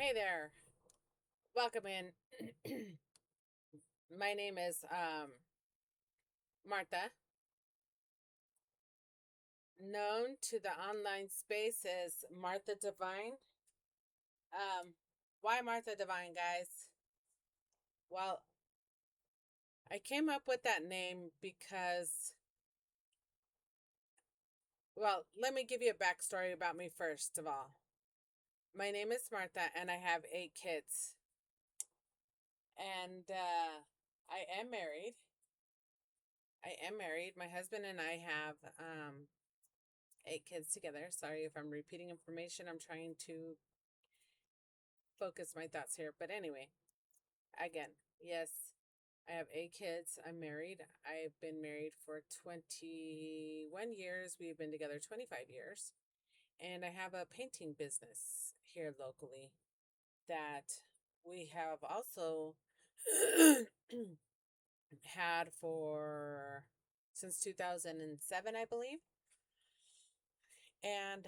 Hey there. Welcome in. My name is Martha, known to the online space as Martha Divine. Um, why Martha Divine, guys? Well, I came up with that name because, well, let me give you a backstory about me first of all. My name is Martha, and I have 8 kids. And I am married. I am married. My husband and I have 8 kids together. Sorry if I'm repeating information. I'm trying to focus my thoughts here. But anyway, again, yes, I have 8 kids. I'm married. I've been married for 21 years. We've been together 25 years. And I have a painting business here locally that we have also had for since 2007, I believe. And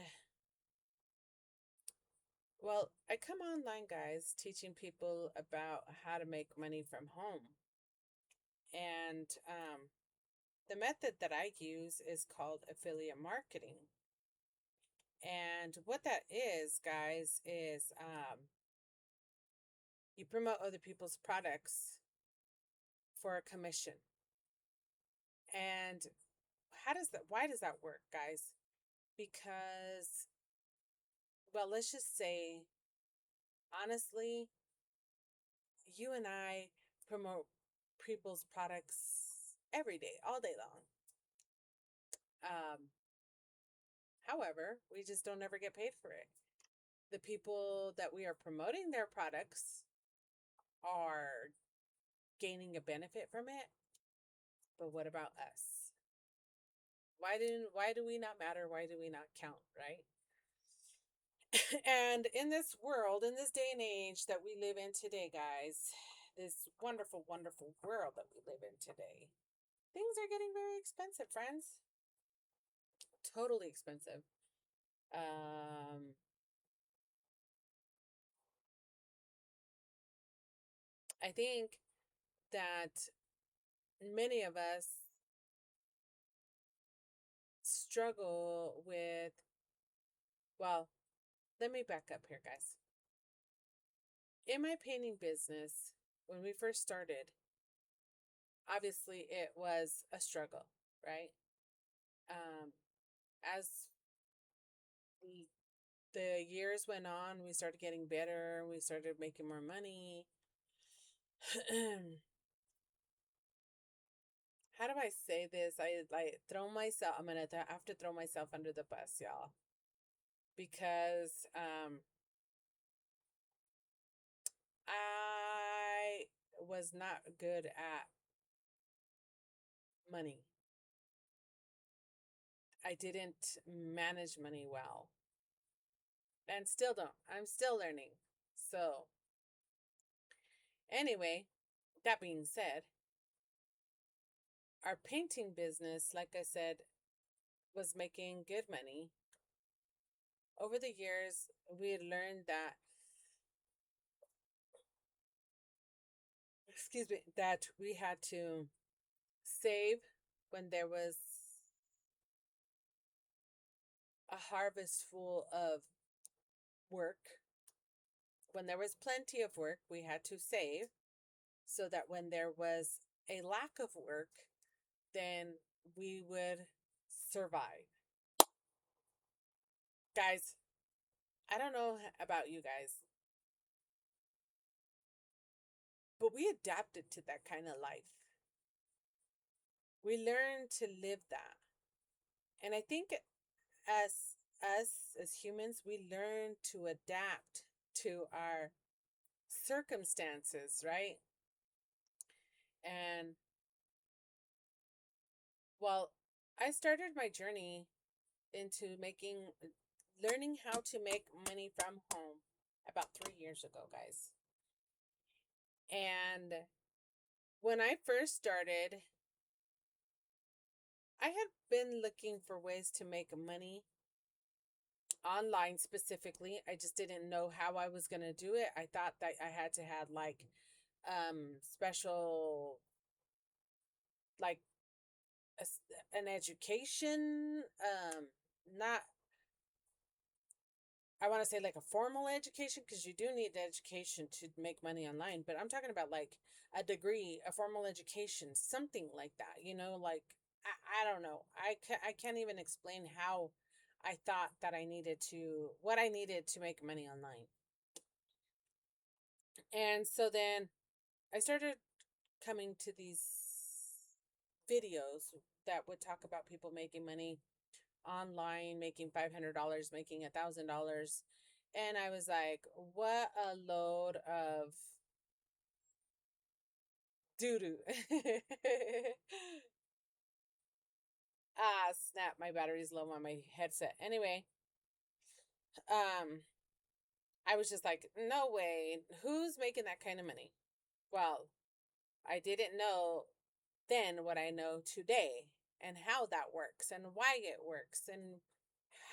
well, I come online, guys, teaching people about how to make money from home. And the method that I use is called affiliate marketing. And what that is, guys, is you promote other people's products for a commission. And why does that work, guys? Because, well, let's just say, honestly, you and I promote people's products every day, all day long. Um, However, we just don't ever get paid for it. The people that we are promoting their products are gaining a benefit from it, but what about us? Why do we not matter? Why do we not count, right? And in this world, in this day and age that we live in today, guys, this wonderful, wonderful world that we live in today, things are getting very expensive, friends. Totally expensive. Um, I think that many of us struggle with, well, let me back up here, guys. In my painting business, when we first started, obviously it was a struggle, right? Um, as the years went on, we started getting better, we started making more money. How do I say this? I like throw myself, I'm gonna have to throw myself under the bus, y'all, because I was not good at money. I didn't manage money well, and still don't. I'm still learning. So, anyway, that being said, our painting business, like I said, was making good money. Over the years, we had learned that, excuse me, that we had to save when there was a harvest full of work. When there was plenty of work, we had to save so that when there was a lack of work, then we would survive. Guys, I don't know about you guys, but we adapted to that kind of life. We learned to live that. And I think as as humans, we learn to adapt to our circumstances, right? And well, I started my journey into learning how to make money from home about 3 years ago, guys. And when I first started, I had been looking for ways to make money online specifically. I just didn't know how I was going to do it. I thought that I had to have like special, like an education, not, I want to say like a formal education, because you do need education to make money online, but I'm talking about like a degree, a formal education, something like that, like I don't know. I can't even explain how I thought that I needed to, what I needed to make money online. And so then I started coming to these videos that would talk about people making money online, making $500, making $1,000. And I was like, what a load of doo doo. Ah, snap, my battery's low on my headset. Anyway, um, I was just like, no way, who's making that kind of money? Well, I didn't know then what I know today, and how that works and why it works and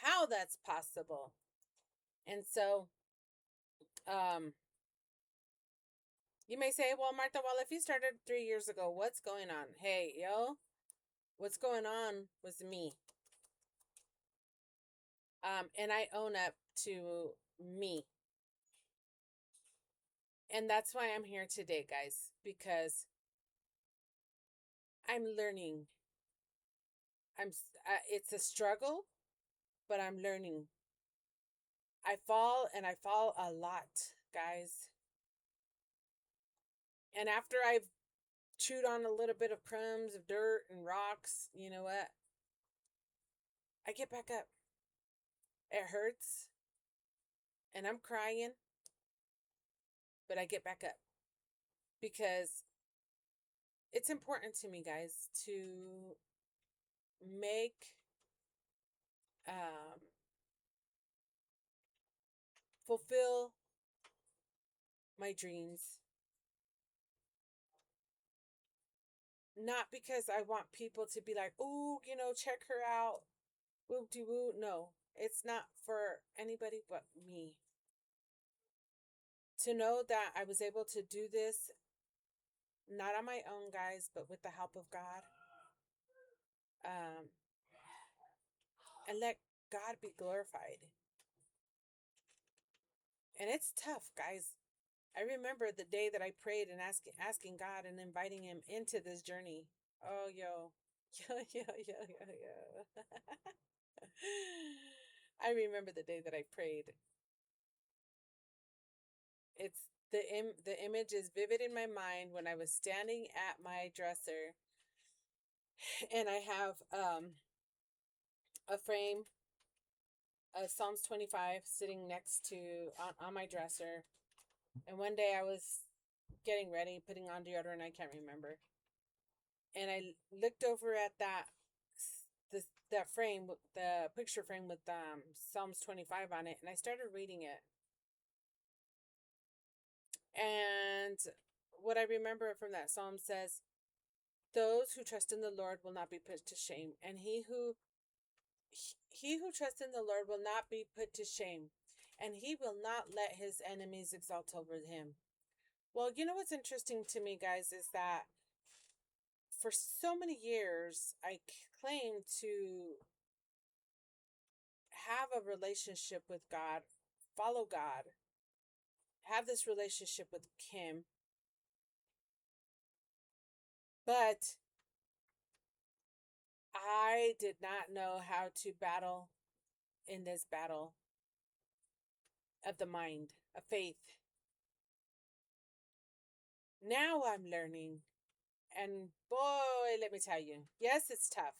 how that's possible. And so, um, you may say, well, Martha, well, if you started 3 years ago, what's going on? Hey, yo, what's going on was me. And I own up to me. And that's why I'm here today, guys, because I'm learning. It's a struggle, but I'm learning. I fall, and I fall a lot, guys. And after I've chewed on a little bit of crumbs of dirt and rocks, you know what? I get back up. It hurts, and I'm crying, but I get back up, because it's important to me, guys, to make, um, fulfill my dreams. Not because I want people to be like, oh, check her out, whoop de woo. No, it's not for anybody but me. To know that I was able to do this, not on my own, guys, but with the help of God. Um, and let God be glorified. And it's tough, guys. I remember the day that I prayed and asking God and inviting Him into this journey. Oh, yo. Yo. I remember the day that I prayed. It's the image is vivid in my mind when I was standing at my dresser, and I have a frame of Psalms 25 sitting next to on my dresser. And one day I was getting ready, putting on deodorant, I can't remember. And I looked over at that frame, the picture frame with Psalms 25 on it, and I started reading it. And what I remember from that psalm says, those who trust in the Lord will not be put to shame, and he who trusts in the Lord will not be put to shame, and he will not let his enemies exalt over him. Well, you know what's interesting to me, guys, is that for so many years I claimed to have a relationship with God, follow God, have this relationship with Him, but I did not know how to battle in this battle of the mind, of faith. Now I'm learning, and boy, let me tell you, yes, it's tough.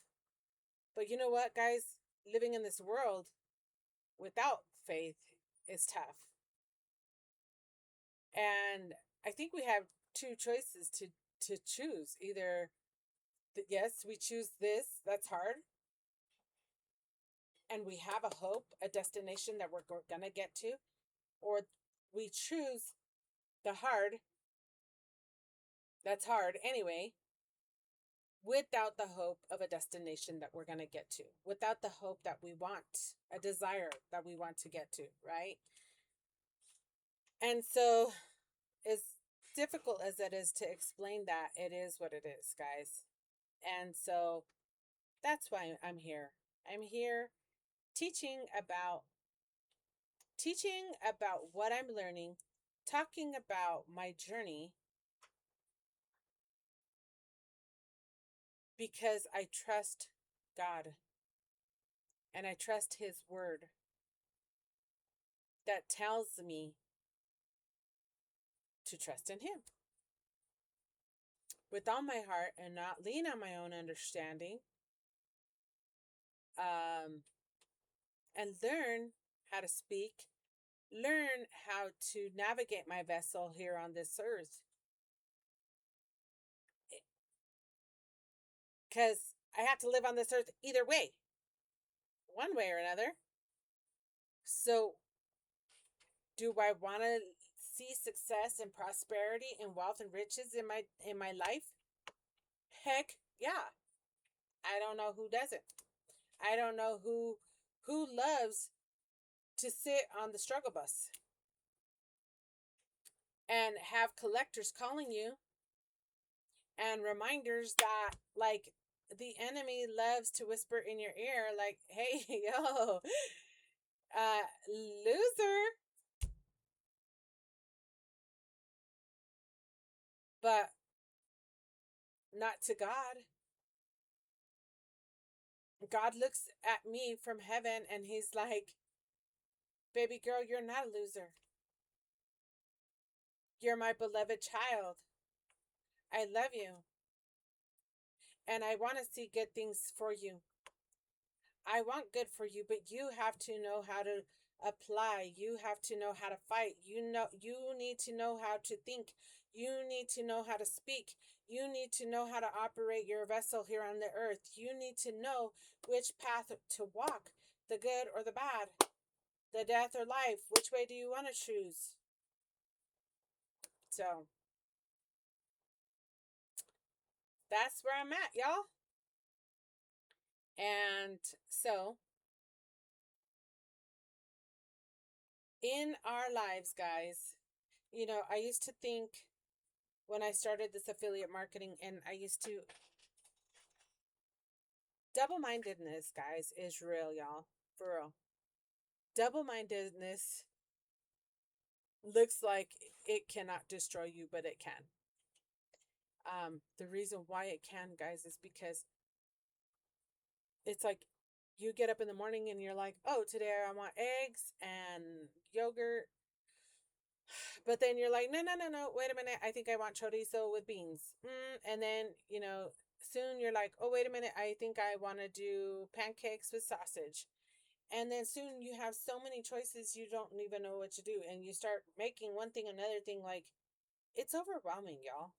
But you know what, guys? Living in this world without faith is tough. And I think we have two choices to choose. Either, yes, we choose this, that's hard, and we have a hope, a destination that we're going to get to, or we choose the hard, that's hard anyway, without the hope of a destination that we're going to get to, without the hope that we want, a desire that we want to get to, right? And so, as difficult as it is to explain that, it is what it is, guys. And so, that's why I'm here. I'm here teaching about what I'm learning, talking about my journey, because I trust God and I trust His word that tells me to trust in Him with all my heart and not lean on my own understanding, um, and learn how to speak, learn how to navigate my vessel here on this earth. Because I have to live on this earth either way, one way or another. So, do I want to see success and prosperity and wealth and riches in my life? Heck yeah. I don't know who doesn't. I don't know who loves to sit on the struggle bus and have collectors calling you and reminders that, like, the enemy loves to whisper in your ear, like, hey, yo, loser. But not to God. God looks at me from heaven and He's like, baby girl, you're not a loser. You're my beloved child. I love you. And I want to see good things for you. I want good for you, but you have to know how to apply. You have to know how to fight. You need to know how to think. You need to know how to speak. You need to know how to operate your vessel here on the earth. You need to know which path to walk, the good or the bad, the death or life. Which way do you want to choose? So that's where I'm at, y'all. And so in our lives, guys, I used to think when I started this affiliate marketing, and I used to, double mindedness, guys, is real, y'all. For real. Double mindedness looks like it cannot destroy you, but it can. The reason why it can, guys, is because it's like you get up in the morning and you're like, oh, today I want eggs and yogurt. But then you're like, no, no, no, no, wait a minute. I think I want chorizo with beans. And then, soon you're like, oh, wait a minute. I think I want to do pancakes with sausage. And then soon you have so many choices you don't even know what to do. And you start making one thing, another thing. Like, it's overwhelming, y'all.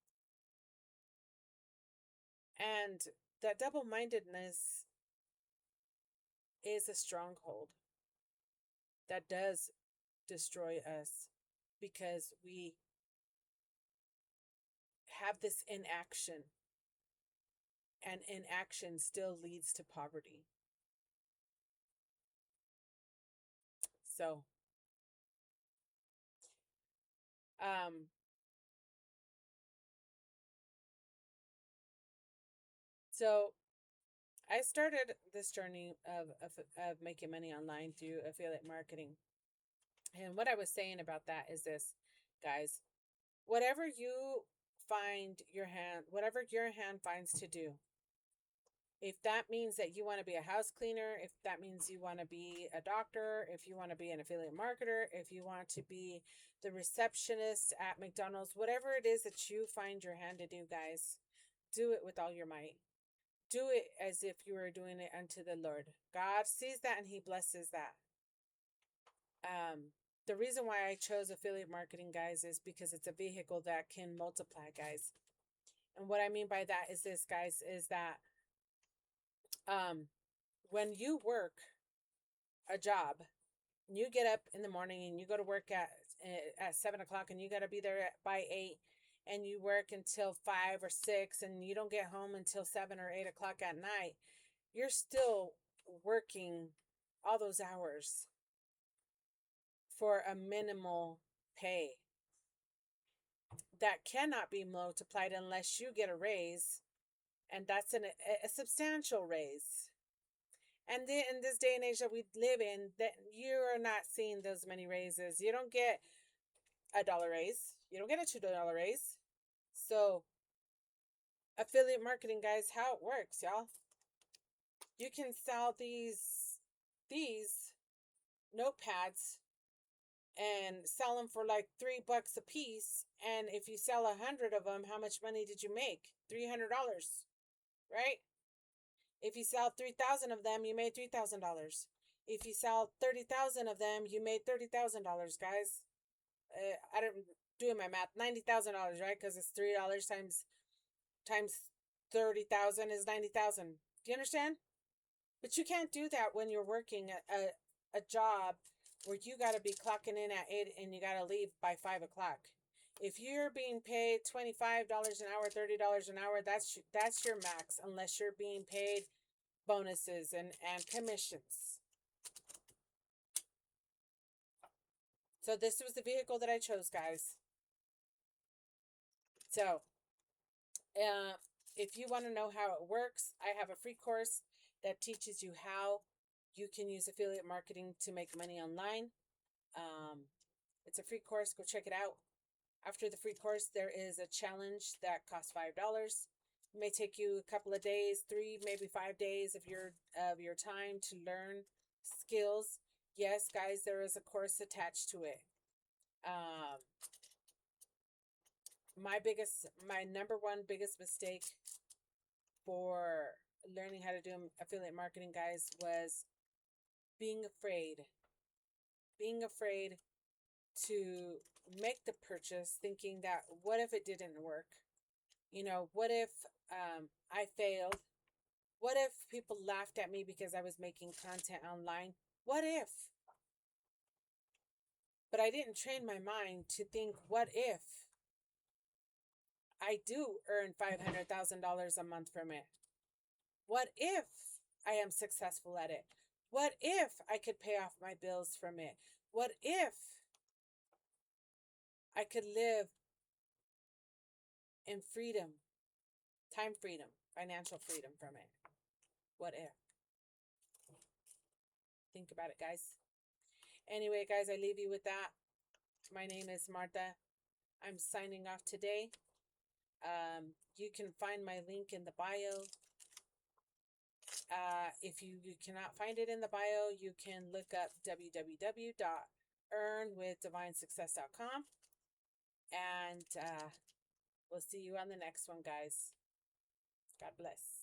And that double mindedness is a stronghold that does destroy us because we have this inaction, and inaction still leads to poverty. So, um, so I started this journey of making money online through affiliate marketing. And what I was saying about that is this, guys, whatever you whatever your hand finds to do, if that means that you want to be a house cleaner, if that means you want to be a doctor, if you want to be an affiliate marketer, if you want to be the receptionist at McDonald's, whatever it is that you find your hand to do, guys, do it with all your might. Do it as if you are doing it unto the Lord. God sees that and He blesses that. The reason why I chose affiliate marketing, guys, is because it's a vehicle that can multiply, guys. And what I mean by that is this, guys, is that when you work a job, you get up in the morning and you go to work at 7 o'clock, and you got to be there by 8, and you work until 5 or 6 and you don't get home until 7 or 8 o'clock at night, you're still working all those hours for a minimal pay that cannot be multiplied unless you get a raise, and that's a substantial raise. And then in this day and age that we live in, that you are not seeing those many raises. You don't get $1 raise. You don't get a $2 raise. So affiliate marketing, guys, how it works, y'all. You can sell these notepads and sell them for like $3 a piece. And if you sell 100 of them, how much money did you make? $300, right? If you sell 3,000 of them, you made $3,000. If you sell 30,000 of them, you made $30,000, guys. I don't do my math. $90,000, right? Because it's $3 times 30,000 is 90,000. Do you understand? But you can't do that when you're working a job where you got to be clocking in at 8 and you got to leave by 5 o'clock. If you're being paid $25 an hour, $30 an hour, that's your max, unless you're being paid bonuses and commissions. So this was the vehicle that I chose, guys. So if you want to know how it works, I have a free course that teaches you how you can use affiliate marketing to make money online. It's a free course. Go check it out. After the free course, there is a challenge that costs $5. It may take you a couple of days, 3, maybe 5 days of your time to learn skills. Yes, guys, there is a course attached to it. My number one biggest mistake for learning how to do affiliate marketing, guys, was being afraid to make the purchase, thinking that what if it didn't work? What if I failed? What if people laughed at me because I was making content online? What if? But I didn't train my mind to think, what if I do earn $500,000 a month from it? What if I am successful at it? What if I could pay off my bills from it? What if I could live in freedom, time freedom, financial freedom from it? What if? Think about it, guys. Anyway, guys, I leave you with that. My name is Martha. I'm signing off today. You can find my link in the bio. If you cannot find it in the bio, you can look up www.earnwithdivinesuccess.com. And we'll see you on the next one, guys. God bless.